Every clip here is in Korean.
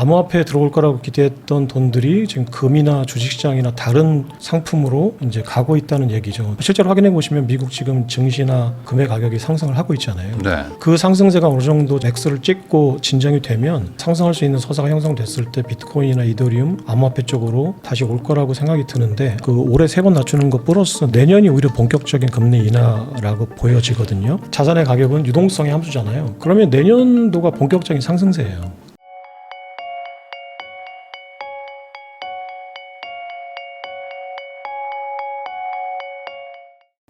암호화폐에 들어올 거라고 기대했던 돈들이 지금 금이나 주식시장이나 다른 상품으로 이제 가고 있다는 얘기죠. 실제로 확인해 보시면 미국 지금 증시나 금의 가격이 상승을 하고 있잖아요. 네. 그 상승세가 어느 정도 엑스를 찍고 진정이 되면 상승할 수 있는 서사가 형성됐을 때 비트코인이나 이더리움, 암호화폐 쪽으로 다시 올 거라고 생각이 드는데 그 올해 3번 낮추는 거 플러스 내년이 오히려 본격적인 금리 인하라고 보여지거든요. 자산의 가격은 유동성의 함수잖아요. 그러면 내년도가 본격적인 상승세예요.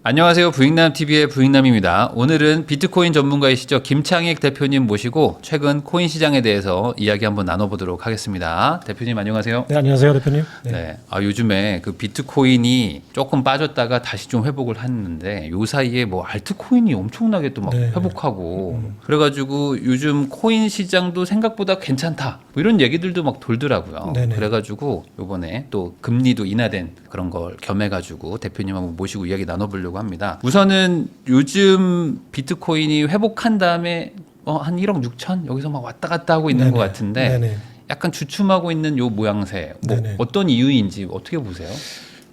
안녕하세요. 부익남TV의 부익남입니다. 오늘은 비트코인 전문가이시죠. 김창익 대표님 모시고 최근 코인 시장에 대해서 이야기 한번 나눠보도록 하겠습니다. 대표님 안녕하세요. 네, 안녕하세요 대표님. 네. 요즘에 그 비트코인이 조금 빠졌다가 다시 좀 회복을 했는데 요 사이에 뭐 알트코인이 엄청나게 또 막 네. 회복하고 그래가지고 요즘 코인 시장도 생각보다 괜찮다 뭐 이런 얘기들도 막 돌더라고요. 네네. 그래가지고 요번에 또 금리도 인하된 그런 걸 겸해가지고 대표님 한번 모시고 이야기 나눠보려고 합니다. 우선은 요즘 비트코인이 회복한 다음에 한 1억 6천 여기서 막 왔다 갔다 하고 있는 네네. 것 같은데 네네. 약간 주춤하고 있는 요 모양새 뭐 네네. 어떤 이유인지 어떻게 보세요?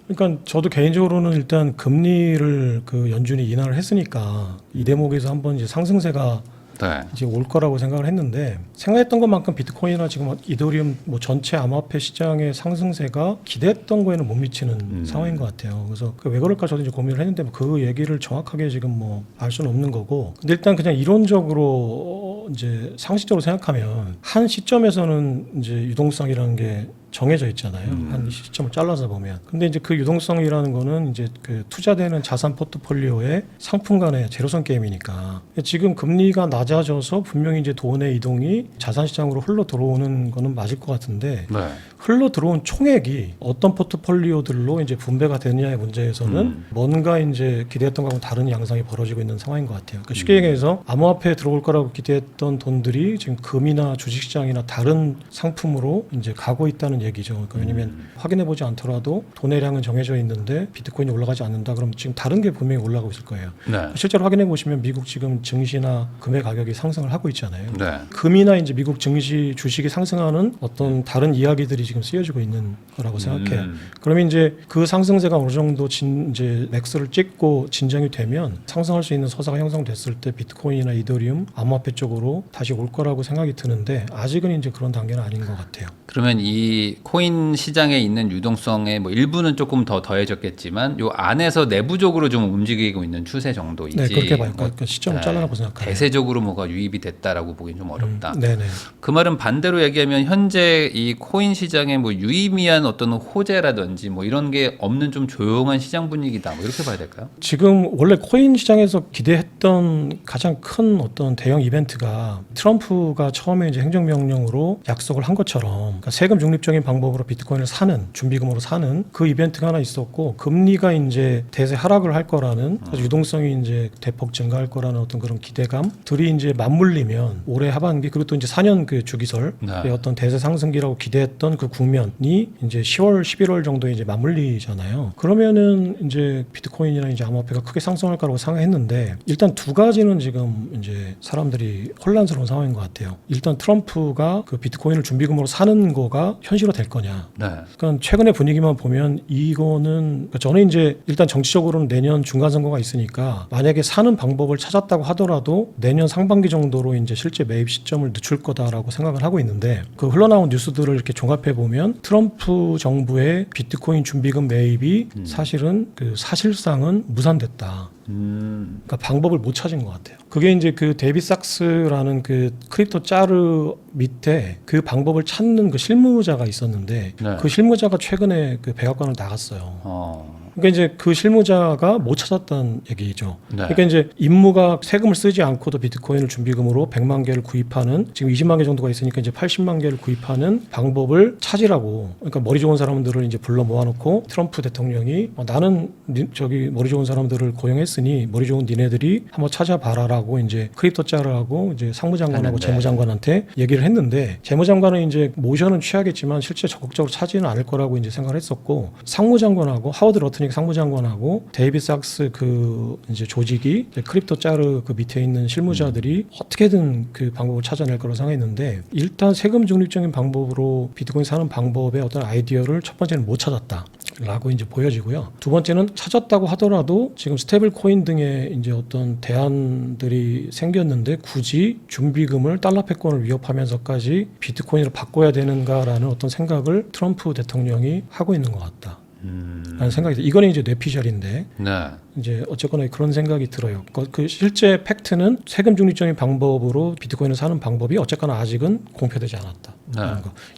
그러니까 저도 개인적으로는 일단 금리를 그 연준이 인하를 했으니까 이 대목에서 한번 이제 상승세가 네. 이제 올 거라고 생각을 했는데 생각했던 것만큼 비트코인이나 지금 이더리움 뭐 전체 암호화폐 시장의 상승세가 기대했던 거에는 못 미치는 상황인 것 같아요. 그래서 왜 그럴까 저도 이제 고민을 했는데 그 얘기를 정확하게 지금 뭐 알 수는 없는 거고. 근데 일단 그냥 이론적으로 이제 상식적으로 생각하면 한 시점에서는 이제 유동성이라는 게 정해져 있잖아요. 한 시점을 잘라서 보면. 근데 이제 그 유동성이라는 거는 이제 그 투자되는 자산 포트폴리오의 상품 간의 제로섬 게임이니까 지금 금리가 낮아져서 분명히 이제 돈의 이동이 자산 시장으로 흘러 들어오는 거는 맞을 것 같은데 네. 흘러 들어온 총액이 어떤 포트폴리오들로 이제 분배가 되느냐의 문제에서는 뭔가 이제 기대했던 거하고 다른 양상이 벌어지고 있는 상황인 것 같아요. 그러니까 쉽게 얘기해서 암호화폐에 들어올 거라고 기대했던 돈들이 지금 금이나 주식시장이나 다른 상품으로 이제 가고 있다는 얘기죠. 그러니까 왜냐하면 확인해 보지 않더라도 돈의 량은 정해져 있는데 비트코인이 올라가지 않는다. 그럼 지금 다른 게 분명히 올라가고 있을 거예요. 네. 실제로 확인해 보시면 미국 지금 증시나 금의 가격이 상승을 하고 있잖아요. 네. 금이나 이제 미국 증시 주식이 상승하는 어떤 다른 이야기들이 지금 쓰여지고 있는 거라고 생각해요. 그러면 이제 그 상승세가 어느 정도 이제 맥스를 찍고 진정이 되면 상승할 수 있는 서사가 형성됐을 때 비트코인이나 이더리움, 암호화폐 쪽으로 다시 올 거라고 생각이 드는데 아직은 이제 그런 단계는 아닌 것 같아요. 그러면 이 코인 시장에 있는 유동성의 뭐 일부는 조금 더 더해졌겠지만 요 안에서 내부적으로 좀 움직이고 있는 추세 정도이지. 네, 그렇게 봐요. 뭐, 그러니까 시점을 잘라놓고 생각하면 대세적으로 뭐가 유입이 됐다라고 보기는 좀 어렵다. 네네. 그 말은 반대로 얘기하면 현재 이 코인 시장에 뭐 유의미한 어떤 호재라든지 뭐 이런 게 없는 좀 조용한 시장 분위기다. 뭐 이렇게 봐야 될까요? 지금 원래 코인 시장에서 기대했던 가장 큰 어떤 대형 이벤트가 트럼프가 처음에 이제 행정명령으로 약속을 한 것처럼 그러니까 세금 중립적인 방법으로 비트코인을 사는 준비금으로 사는 그 이벤트가 하나 있었고 금리가 이제 대세 하락을 할 거라는 그래서 유동성이 이제 대폭 증가할 거라는 어떤 그런 기대감들이 이제 맞물리면 올해 하반기 그리고 또 이제 4년 그 주기설의 어떤 대세 상승기라고 기대했던 그 국면이 이제 10월, 11월 정도에 이제 맞물리잖아요. 그러면은 이제 비트코인이나 이제 암호화폐가 크게 상승할 거라고 생각했는데 일단 두 가지는 지금 이제 사람들이 혼란스러운 상황인 것 같아요. 일단 트럼프가 그 비트코인을 준비금으로 사는 거가 현실화 될 거냐. 네. 그러니까 최근의 분위기만 보면 이거는 그러니까 저는 이제 일단 정치적으로는 내년 중간 선거가 있으니까 만약에 사는 방법을 찾았다고 하더라도 내년 상반기 정도로 이제 실제 매입 시점을 늦출 거다라고 생각을 하고 있는데 그 흘러나온 뉴스들을 이렇게 종합해 보면 트럼프 정부의 비트코인 준비금 매입이 사실은 그 사실상은 무산됐다. 그러니까 방법을 못 찾은 것 같아요. 그게 이제 그 데이비 sak스라는 그 크립토 짜르 밑에 그 방법을 찾는 그 실무자가 있었는데 네. 그 실무자가 최근에 그 백악관을 나갔어요. 그러니까 이제 그 실무자가 못 찾았다는 얘기죠. 네. 그러니까 이제 임무가 세금을 쓰지 않고도 비트코인을 준비금으로 100만 개를 구입하는 지금 20만 개 정도가 있으니까 이제 80만 개를 구입하는 방법을 찾으라고 그러니까 머리 좋은 사람들을 이제 불러 모아놓고 트럼프 대통령이 나는 저기 머리 좋은 사람들을 고용했으니 머리 좋은 니네들이 한번 찾아봐라라고 이제 크립토 짜르하고 이제 상무장관하고 재무장관한테 얘기를 했는데 재무장관은 이제 모션은 취하겠지만 실제 적극적으로 찾지는 않을 거라고 이제 생각을 했었고 상무장관하고 하워드 러튼이 예레닉 상무장관하고 데이비드 sak스 그 이제 조직이 이제 크립토 짜르 그 밑에 있는 실무자들이 어떻게든 그 방법을 찾아낼 거라고 생각했는데 일단 세금 중립적인 방법으로 비트코인 사는 방법의 어떤 아이디어를 첫 번째는 못 찾았다라고 이제 보여지고요. 두 번째는 찾았다고 하더라도 지금 스테이블 코인 등의 이제 어떤 대안들이 생겼는데 굳이 준비금을 달러 패권을 위협하면서까지 비트코인으로 바꿔야 되는가라는 어떤 생각을 트럼프 대통령이 하고 있는 것 같다. 라는 생각이 들어요. 이거는 이제 뇌피셜인데 네. 이제 어쨌거나 그런 생각이 들어요. 그 실제 팩트는 세금 중립적인 방법으로 비트코인을 사는 방법이 어쨌거나 아직은 공표되지 않았다. 네.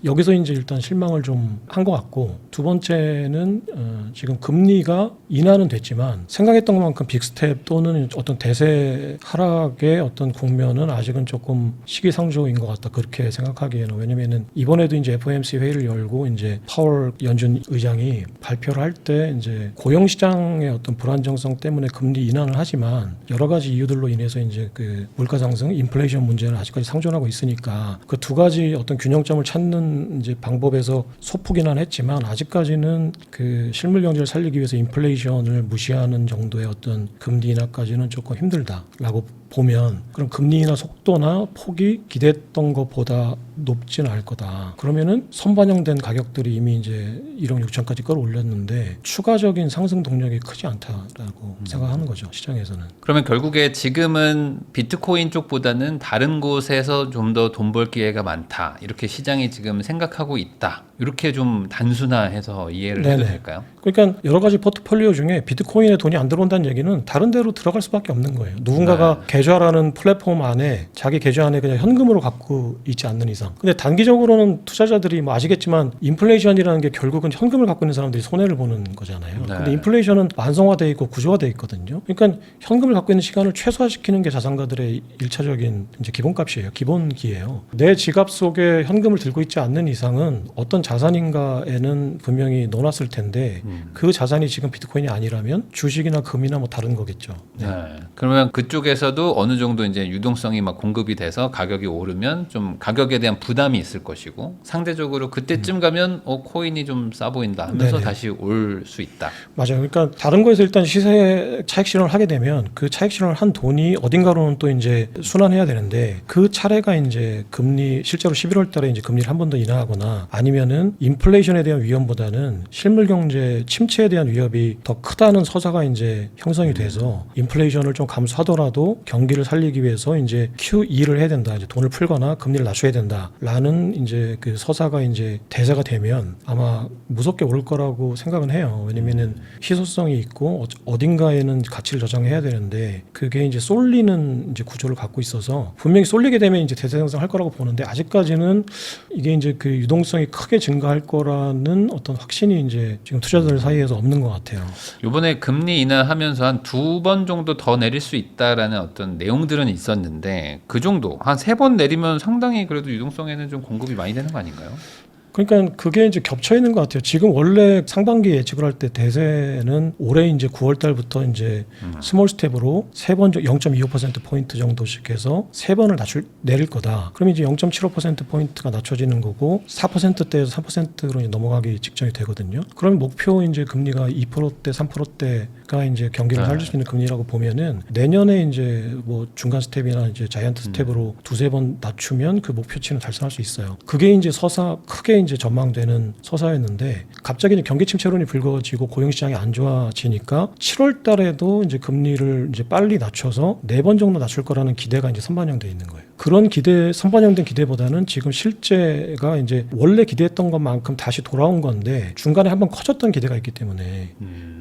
여기서 이제 일단 실망을 좀 한 것 같고 두 번째는 지금 금리가 인하는 됐지만 생각했던 것만큼 빅스텝 또는 어떤 대세 하락의 어떤 국면은 아직은 조금 시기상조인 것 같다. 그렇게 생각하기에는 왜냐면은 이번에도 이제 FOMC 회의를 열고 이제 파월 연준 의장이 발표를 할 때 이제 고용 시장의 어떤 불안정성 때문에 금리 인하를 하지만 여러 가지 이유들로 인해서 이제 그 물가 상승, 인플레이션 문제는 아직까지 상존하고 있으니까 그 두 가지 어떤 균형점을 찾는 이제 방법에서 소폭이긴 했지만 아직까지는 그 실물 경제를 살리기 위해서 인플레이션을 무시하는 정도의 어떤 금리 인하까지는 조금 힘들다라고 보면 그럼 금리 인하 속도나 폭이 기대했던 것보다 높지는 않을 거다. 그러면은 선반영된 가격들이 이미 이제 1억 6천까지 끌어올렸는데 추가적인 상승 동력이 크지 않다라고 생각하는 거죠. 시장에서는. 그러면 결국에 지금은 비트코인 쪽보다는 다른 곳에서 좀 더 돈 벌 기회가 많다. 이렇게 시장이 지금 생각하고 있다. 이렇게 좀 단순화해서 이해를 해도 될까요? 그러니까 여러 가지 포트폴리오 중에 비트코인에 돈이 안 들어온다는 얘기는 다른 데로 들어갈 수밖에 없는 거예요. 누군가가 계좌라는 플랫폼 안에 자기 계좌 안에 그냥 현금으로 갖고 있지 않는 이상. 근데 단기적으로는 투자자들이 뭐 아시겠지만 인플레이션이라는 게 결국은 현금을 갖고 있는 사람들이 손해를 보는 거잖아요. 네. 근데 인플레이션은 완성화돼 있고 구조화돼 있거든요. 그러니까 현금을 갖고 있는 시간을 최소화시키는 게 자산가들의 일차적인 이제 기본값이에요. 기본기예요. 내 지갑 속에 현금을 들고 있지 않는 이상은 어떤 자산인가에는 분명히 넣어놨을 텐데 그 자산이 지금 비트코인이 아니라면 주식이나 금이나 뭐 다른 거겠죠. 네. 그러면 그쪽에서도 어느 정도 이제 유동성이 막 공급이 돼서 가격이 오르면 좀 가격에 대한 부담이 있을 것이고 상대적으로 그때쯤 가면 코인이 좀 싸 보인다 하면서 네네. 다시 올 수 있다. 맞아요. 그러니까 다른 거에서 일단 시세 차익 실현을 하게 되면 그 차익 실현을 한 돈이 어딘가로는 또 이제 순환해야 되는데 그 차례가 이제 금리 실제로 11월 달에 이제 금리를 한 번 더 인하하거나 아니면은 인플레이션에 대한 위험보다는 실물 경제 침체에 대한 위협이 더 크다는 서사가 이제 형성이 돼서 인플레이션을 좀 감수하더라도 경기를 살리기 위해서 이제 QE를 해야 된다. 이제 돈을 풀거나 금리를 낮춰야 된다라는 이제 그 서사가 이제 대세가 되면 아마 무섭게 오를 거라고 생각은 해요. 왜냐면은 희소성이 있고 어딘가에는 가치를 저장해야 되는데 그게 이제 쏠리는 이제 구조를 갖고 있어서 분명히 쏠리게 되면 이제 대세 형성할 거라고 보는데 아직까지는 이게 이제 그 유동성이 크게 증가할 거라는 어떤 확신이 이제 지금 투자자들 사이에서 없는 것 같아요. 이번에 금리 인하하면서 한 2번 정도 더 내릴 수 있다라는 어떤 내용들은 있었는데 그 정도 한 3번 내리면 상당히 그래도 유동성에는 좀 공급이 많이 되는 거 아닌가요? 그러니까 그게 이제 겹쳐 있는 것 같아요. 지금 원래 상반기 예측을 할 때 대세는 올해 이제 9월 달부터 이제 스몰 스텝으로 3번 0.25% 포인트 정도씩 해서 3번을 내릴 거다. 그러면 이제 0.75% 포인트가 낮춰지는 거고 4%대에서 3%로 넘어가기 직전이 되거든요. 그러면 목표 이제 금리가 2%대, 3%대가 이제 경기를 살릴 수 있는 금리라고 보면은 내년에 이제 뭐 중간 스텝이나 이제 자이언트 스텝으로 두세 번 낮추면 그 목표치는 달성할 수 있어요. 그게 이제 서사 크게 이제 전망되는 서사였는데 갑자기 이제 경기 침체론이 불거지고 고용 시장이 안 좋아지니까 7월 달에도 이제 금리를 이제 빨리 낮춰서 4번 정도 낮출 거라는 기대가 이제 선반영돼 있는 거예요. 그런 기대, 선반영된 기대보다는 지금 실제가 이제 원래 기대했던 것만큼 다시 돌아온 건데 중간에 한번 커졌던 기대가 있기 때문에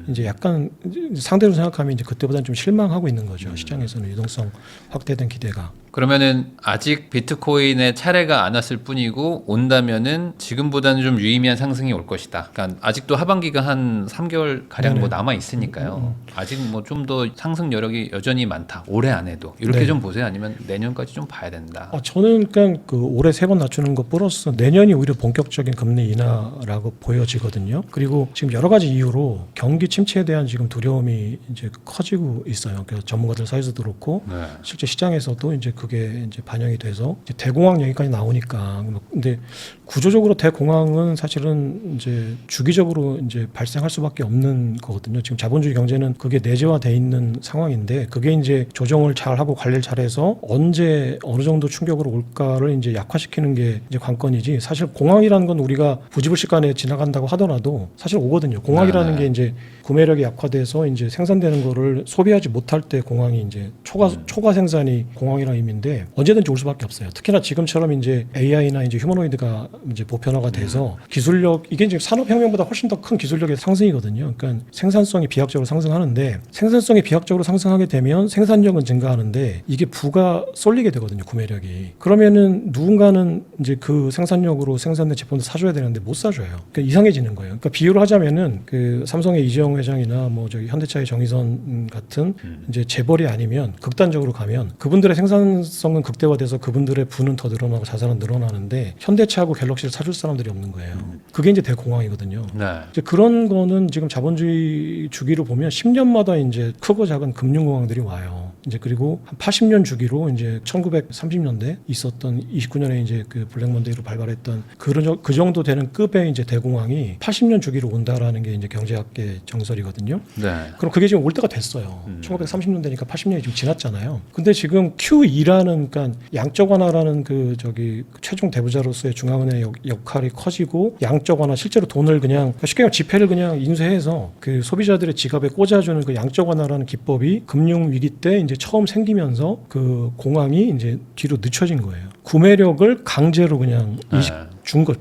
이제 약간 상대로 생각하면 이제 그때보다는 좀 실망하고 있는 거죠. 시장에서는 유동성 확대된 기대가. 그러면은 아직 비트코인의 차례가 안 왔을 뿐이고 온다면은 지금보다는 좀 유의미한 상승이 올 것이다. 그러니까 아직도 하반기가 한 3개월 가량 뭐 남아 있으니까요. 아직 뭐 좀 더 상승 여력이 여전히 많다. 올해 안에도 이렇게 네. 좀 보세요. 아니면 내년까지 좀 봐야 된다. 저는 그냥 그 올해 3번 낮추는 것 플러스 내년이 오히려 본격적인 금리 인하라고 보여지거든요. 그리고 지금 여러 가지 이유로 경기 침체에 대한 지금 두려움이 이제 커지고 있어요. 그러니까 전문가들 사이에서도 그렇고 네. 실제 시장에서도 이제 그게 이제 반영이 돼서 이제 대공황 얘기까지 나오니까 근데 구조적으로 대공황은 사실은 이제 주기적으로 이제 발생할 수밖에 없는 거거든요. 지금 자본주의 경제는 그게 내재화돼 있는 상황인데 그게 이제 조정을 잘 하고 관리를 잘해서 언제 어느 정도 충격으로 올까를 이제 약화시키는 게 이제 관건이지. 사실 공황이라는 건 우리가 부지불식간에 지나간다고 하더라도 사실 오거든요. 공황이라는 게 이제 구매력이 약화돼서 이제 생산되는 거를 소비하지 못할 때 공황이 이제 초과 생산이 공황이라는 의미인데 언제든지 올 수밖에 없어요. 특히나 지금처럼 이제 AI나 이제 휴머노이드가 이제 보편화가 돼서 기술력 이게 이제 산업혁명보다 훨씬 더 큰 기술력의 상승이거든요. 그러니까 생산성이 비약적으로 상승하는데 생산성이 비약적으로 상승하게 되면 생산력은 증가하는데 이게 부가 쏠리게 되거든요. 구매력이. 그러면은 누군가는 이제 그 생산력으로 생산된 제품도 사줘야 되는데 못 사줘요. 그러니까 이상해지는 거예요. 그러니까 비유를 하자면은 그 삼성의 이재용 회장이나 뭐 저기 현대차의 정의선 같은 이제 재벌이 아니면 극단적으로 가면 그분들의 생산성은 극대화돼서 그분들의 부는 더 늘어나고 자산은 늘어나는데 현대차하고 갤럭시를 사줄 사람들이 없는 거예요. 그게 이제 대공황이거든요. 네. 이제 그런 거는 지금 자본주의 주기로 보면 10년마다 이제 크고 작은 금융공황들이 와요. 이제 그리고 한 80년 주기로 이제 1930년대 있었던 29년에 이제 그 블랙먼데이로 발발했던 그 정도 되는 급의 이제 대공황이 80년 주기로 온다라는 게 이제 경제학계 정설이거든요. 네. 그럼 그게 지금 올 때가 됐어요. 1930년대니까 80년이 지금 지났잖아요. 근데 지금 QE라는 그러니까 양적 완화라는 그 저기 최종 대부자로서의 중앙은행의 역할이 커지고 양적 완화 실제로 돈을 그냥 쉽게 말하면 지폐를 그냥 인쇄해서 그 소비자들의 지갑에 꽂아주는 그 양적 완화라는 기법이 금융 위기 때 이제 처음 생기면서 그 공황이 이제 뒤로 늦춰진 거예요. 구매력을 강제로 그냥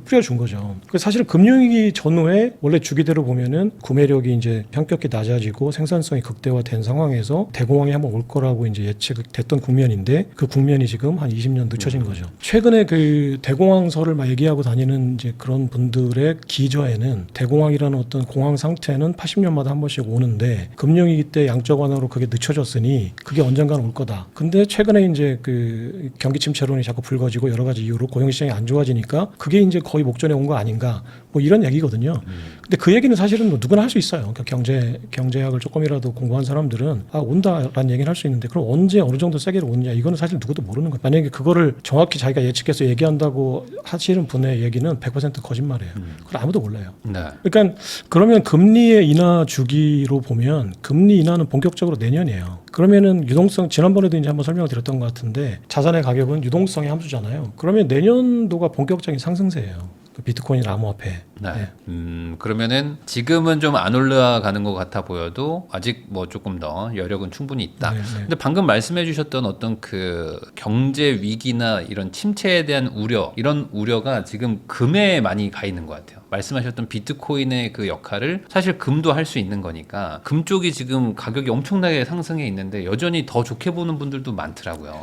뿌려준 거죠. 사실 금융위기 전후에 원래 주기대로 보면은 구매력이 이제 현격히 낮아지고 생산성이 극대화된 상황에서 대공황이 한번 올 거라고 이제 예측됐던 국면인데 그 국면이 지금 한 20년 늦춰진 거죠. 최근에 그 대공황설을 막 얘기하고 다니는 이제 그런 분들의 기저에는 대공황이라는 어떤 공황 상태는 80년마다 한 번씩 오는데 금융위기 때 양적 완화로 그게 늦춰졌으니 그게 언젠가는 올 거다. 근데 최근에 이제 그 경기 침체론이 자꾸 불거지고 여러 가지 이유로 고용시장이 안 좋아지니까 그게 이제 거의 목전에 온 거 아닌가 뭐 이런 얘기거든요. 근데 그 얘기는 사실은 뭐 누구나 할 수 있어요. 그러니까 경제학을 조금이라도 공부한 사람들은 온다라는 얘기는 할 수 있는데 그럼 언제 어느 정도 세게로 오느냐 이거는 사실 누구도 모르는 거예요. 만약에 그거를 정확히 자기가 예측해서 얘기한다고 하시는 분의 얘기는 100% 거짓말이에요. 그걸 아무도 몰라요. 네. 그러니까 그러면 금리의 인하 주기로 보면 금리 인하는 본격적으로 내년이에요. 그러면은 유동성 지난번에도 이제 한번 설명을 드렸던 것 같은데 자산의 가격은 유동성의 함수잖아요. 그러면 내년도가 본격적인 상승세예요. 그 비트코인 암호화폐. 네. 네. 그러면은 지금은 좀 안 올라가는 것 같아 보여도 아직 뭐 조금 더 여력은 충분히 있다. 네. 근데 방금 말씀해 주셨던 어떤 그 경제 위기나 이런 침체에 대한 우려, 이런 우려가 지금 금에 많이 가 있는 것 같아요. 말씀하셨던 비트코인의 그 역할을 사실 금도 할 수 있는 거니까 금 쪽이 지금 가격이 엄청나게 상승해 있는데 여전히 더 좋게 보는 분들도 많더라고요.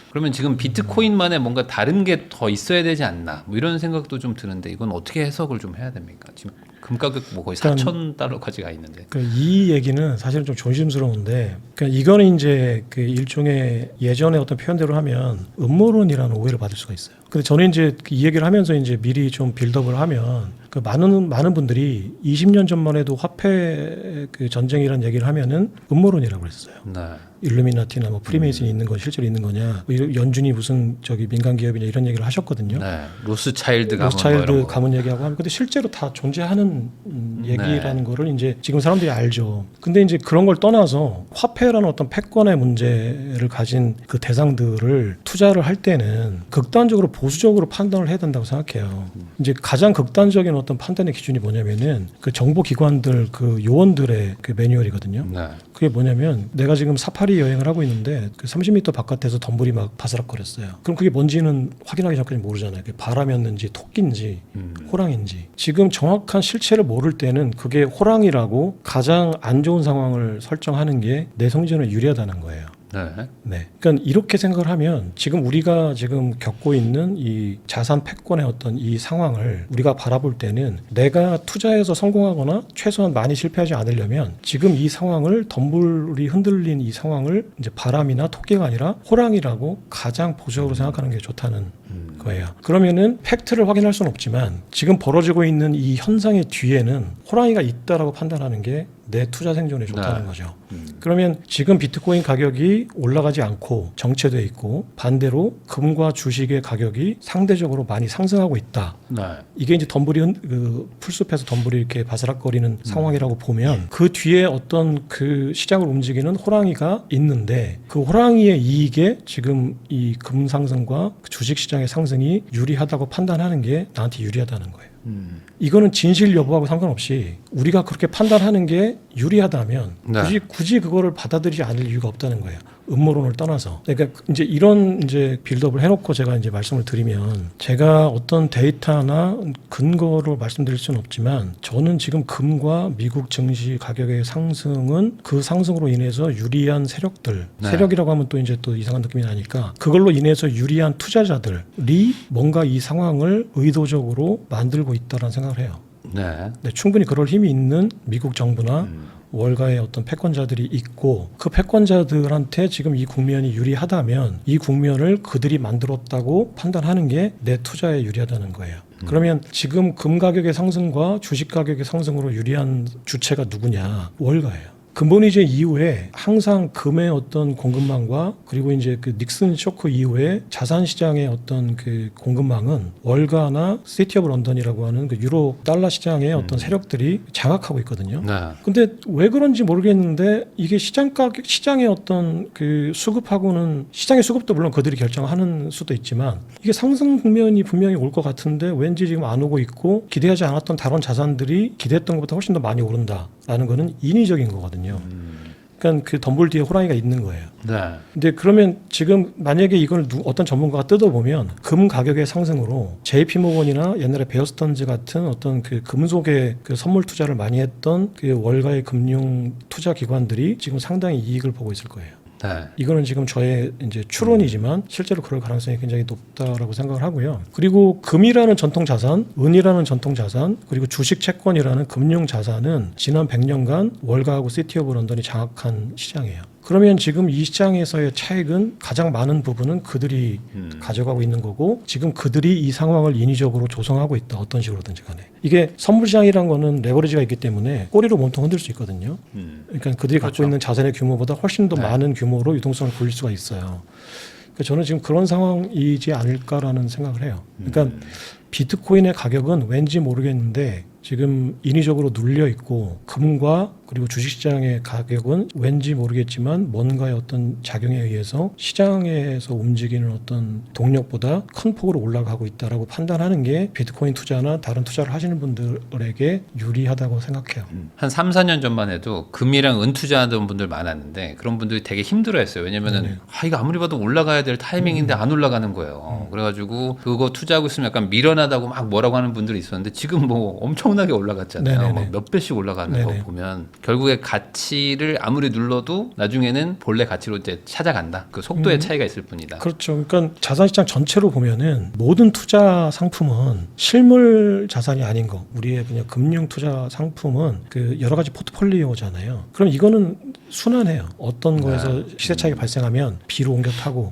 그러면 지금 비트코인만의 뭔가 다른 게 더 있어야 되지 않나 뭐 이런 생각도 좀 드는데 이건 어떻게 해석을 좀 해야 됩니까? 지금 금 가격 뭐 거의 4,000달러까지 가 있는데. 이 얘기는 사실은 좀 조심스러운데, 그러니까 이거는 이제 그 일종의 예전의 어떤 표현대로 하면 음모론이라는 오해를 받을 수가 있어요. 근데 저는 이제 이 얘기를 하면서 이제 미리 좀 빌드업을 하면 그 많은 분들이 20년 전만 해도 화폐 그 전쟁이라는 얘기를 하면은 음모론이라고 그랬어요. 네. 일루미나티나 뭐 프리메이슨이 있는 거 실제로 있는 거냐, 뭐 연준이 무슨 저기 민간 기업이냐 이런 얘기를 하셨거든요. 네. 로스차일드 가문 얘기하고 하면 근데 실제로 다 존재하는 얘기라는 거를 이제 지금 사람들이 알죠. 근데 이제 그런 걸 떠나서 화폐라는 어떤 패권의 문제를 가진 그 대상들을 투자를 할 때는 극단적으로 보수적으로 판단을 해야 된다고 생각해요. 이제 가장 극단적인 어떤 판단의 기준이 뭐냐면은 그 정보 기관들 그 요원들의 그 매뉴얼이거든요. 네. 그게 뭐냐면 내가 지금 사파리 여행을 하고 있는데 그 30m 바깥에서 덤불이 막 바스락거렸어요. 그럼 그게 뭔지는 확인하기 전까지 모르잖아요. 그게 바람이었는지 토끼인지 호랑인지. 지금 정확한 실체를 모를 때는 그게 호랑이라고 가장 안 좋은 상황을 설정하는 게 내 성전에 유리하다는 거예요. 네. 그러니까 이렇게 생각을 하면 지금 우리가 지금 겪고 있는 이 자산 패권의 어떤 이 상황을 우리가 바라볼 때는 내가 투자해서 성공하거나 최소한 많이 실패하지 않으려면 지금 이 상황을 덤불이 흔들린 이 상황을 이제 바람이나 토끼가 아니라 호랑이라고 가장 보수적으로 생각하는 게 좋다는 거예요. 그러면은 팩트를 확인할 수는 없지만 지금 벌어지고 있는 이 현상의 뒤에는 호랑이가 있다라고 판단하는 게 내 투자 생존에 좋다는 거죠. 그러면 지금 비트코인 가격이 올라가지 않고 정체돼 있고 반대로 금과 주식의 가격이 상대적으로 많이 상승하고 있다. 네. 이게 이제 덤불이 풀숲에서 덤불이 이렇게 바스락거리는 상황이라고 보면 그 뒤에 어떤 그 시장을 움직이는 호랑이가 있는데 그 호랑이의 이익에 지금 이 금 상승과 주식 시장의 상승이 유리하다고 판단하는 게 나한테 유리하다는 거예요. 이거는 진실 여부하고 상관없이 우리가 그렇게 판단하는 게 유리하다면 네. 굳이 그거를 받아들이지 않을 이유가 없다는 거예요. 음모론을 떠나서. 그러니까 이제 이런 이제 빌드업을 해놓고 제가 이제 말씀을 드리면 제가 어떤 데이터나 근거로 말씀드릴 수는 없지만 저는 지금 금과 미국 증시 가격의 상승은 그 상승으로 인해서 유리한 세력들, 네. 세력이라고 하면 또 이제 또 이상한 느낌이 나니까 그걸로 인해서 유리한 투자자들이 뭔가 이 상황을 의도적으로 만들고 있다라는 생각을 해요. 네. 네, 충분히 그럴 힘이 있는 미국 정부나 월가의 어떤 패권자들이 있고 그 패권자들한테 지금 이 국면이 유리하다면 이 국면을 그들이 만들었다고 판단하는 게 내 투자에 유리하다는 거예요. 그러면 지금 금 가격의 상승과 주식 가격의 상승으로 유리한 주체가 누구냐? 월가예요. 근본이제 이후에 항상 금의 어떤 공급망과 그리고 이제 그 닉슨 쇼크 이후에 자산 시장의 어떤 그 공급망은 월가나 시티 오브 런던이라고 하는 그 유로 달러 시장의 어떤 세력들이 장악하고 있거든요. 네. 근데 왜 그런지 모르겠는데 이게 시장 가격, 시장의 어떤 그 수급하고는 시장의 수급도 물론 그들이 결정하는 수도 있지만 이게 상승 국면이 분명히 올 것 같은데 왠지 지금 안 오고 있고 기대하지 않았던 다른 자산들이 기대했던 것보다 훨씬 더 많이 오른다라는 거는 인위적인 거거든요. 그러니까 그 덤불 뒤에 호랑이가 있는 거예요. 네. 근데 그러면 지금 만약에 이걸 어떤 전문가가 뜯어보면 금 가격의 상승으로 JP모건이나 옛날에 베어스턴즈 같은 어떤 그 금속의 그 선물 투자를 많이 했던 그 월가의 금융 투자 기관들이 지금 상당히 이익을 보고 있을 거예요. 네. 이거는 지금 저의 이제 추론이지만 실제로 그럴 가능성이 굉장히 높다라고 생각을 하고요. 그리고 금이라는 전통 자산, 은이라는 전통 자산, 그리고 주식 채권이라는 금융 자산은 지난 100년간 월가하고 시티 오브 런던이 장악한 시장이에요. 그러면 지금 이 시장에서의 차익은 가장 많은 부분은 그들이 가져가고 있는 거고 지금 그들이 이 상황을 인위적으로 조성하고 있다. 어떤 식으로든지 간에. 이게 선물 시장이란 거는 레버리지가 있기 때문에 꼬리로 몸통 흔들 수 있거든요. 그러니까 그들이 갖고 그렇죠. 있는 자산의 규모보다 훨씬 더 네. 많은 규모로 유동성을 굴릴 수가 있어요. 그러니까 저는 지금 그런 상황이지 않을까라는 생각을 해요. 그러니까 비트코인의 가격은 왠지 모르겠는데 지금 인위적으로 눌려 있고 금과 그리고 주식시장의 가격은 왠지 모르겠지만 뭔가의 어떤 작용에 의해서 시장에서 움직이는 어떤 동력보다 큰 폭으로 올라가고 있다라고 판단하는 게 비트코인 투자나 다른 투자를 하시는 분들에게 유리하다고 생각해요. 한 3, 4년 전만 해도 금이랑 은 투자하던 분들 많았는데 그런 분들이 되게 힘들어했어요. 왜냐면은 네네. 이거 아무리 봐도 올라가야 될 타이밍인데 안 올라가는 거예요. 그래가지고 그거 투자하고 있으면 약간 미련하다고 막 뭐라고 하는 분들이 있었는데 지금 뭐 엄청나게 올라갔잖아요. 네네네. 뭐 몇 배씩 올라가는 네네. 거 보면 결국에 가치를 아무리 눌러도 나중에는 본래 가치로 이제 찾아간다. 그 속도의 차이가 있을 뿐이다. 그렇죠. 그러니까 자산시장 전체로 보면은 모든 투자 상품은 실물 자산이 아닌 거. 우리의 그냥 금융 투자 상품은 그 여러 가지 포트폴리오잖아요. 그럼 이거는 순환해요. 어떤 거에서 시세 차익이 발생하면 B로 옮겨 타고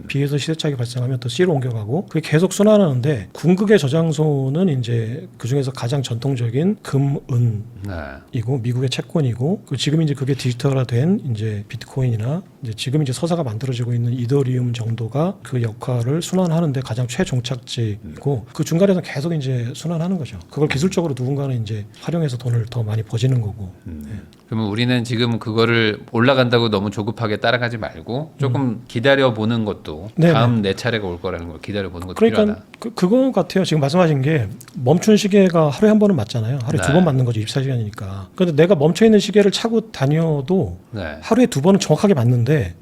B에서 시세 차익이 발생하면 또 C로 옮겨가고 그게 계속 순환하는데 궁극의 저장소는 이제 그 중에서 가장 전통적인 금, 은이고 네. 미국의 채권이고 지금 이제 그게 디지털화된 이제 비트코인이나 이제 지금 이제 서사가 만들어지고 있는 이더리움 정도가 그 역할을 순환하는데 가장 최종착지이고 그 중간에서 계속 이제 순환하는 거죠. 그걸 기술적으로 누군가는 이제 활용해서 돈을 더 많이 버지는 거고. 그러면 우리는 지금 그거를 올라간다고 너무 조급하게 따라가지 말고 조금 기다려 보는 것도 네네. 다음 내 차례가 올 거라는 걸 기다려 보는 것도 그러니까 필요하다. 그거 같아요. 지금 말씀하신 게 멈춘 시계가 하루에 한 번은 맞잖아요. 하루에 네. 두 번 맞는 거죠. 24시간이니까. 그런데 내가 멈춰 있는 시계를 차고 다녀도 네. 하루에 두 번은 정확하게 맞는데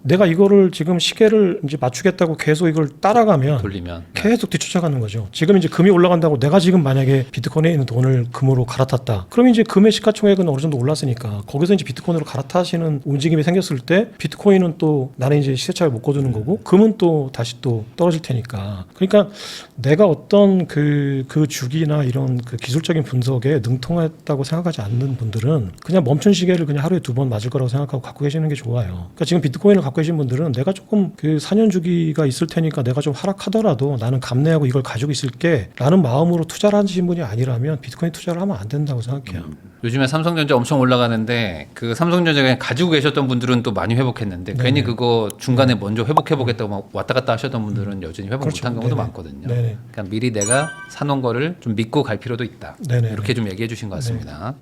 내가 이거를 지금 시계를 이제 맞추겠다고 계속 이걸 따라가면 돌리면 네. 계속 뒤쫓아가는 거죠. 지금 이제 금이 올라간다고 내가 지금 만약에 비트코인에 있는 돈을 금으로 갈아탔다. 그러면 이제 금의 시가총액은 어느 정도 올랐으니까 거기서 이제 비트코인으로 갈아타시는 움직임이 생겼을 때 비트코인은 또 나는 이제 시세차를 못 거두는 거고 금은 또 다시 또 떨어질 테니까. 그러니까 내가 어떤 그 주기나 이런 그 기술적인 분석에 능통했다고 생각하지 않는 분들은 그냥 멈춘 시계를 그냥 하루에 두 번 맞을 거라고 생각하고 갖고 계시는 게 좋아요. 그러니까 지금 비트코인을 갖고 계신 분들은 내가 조금 그 4년 주기가 있을 테니까 내가 좀 하락하더라도 나는 감내하고 이걸 가지고 있을게 라는 마음으로 투자를 하신 분이 아니라면 비트코인 투자를 하면 안 된다고 생각해요. 요즘에 삼성전자 엄청 올라가는데 그 삼성전자 그냥 가지고 계셨던 분들은 또 많이 회복했는데 네네. 괜히 그거 중간에 먼저 회복해보겠다고 막 왔다 갔다 하셨던 분들은 여전히 회복 그렇죠. 못한 경우도 네네. 많거든요. 네네. 그러니까 미리 내가 사놓은 거를 좀 믿고 갈 필요도 있다. 네네. 이렇게 좀 얘기해 주신 것 같습니다.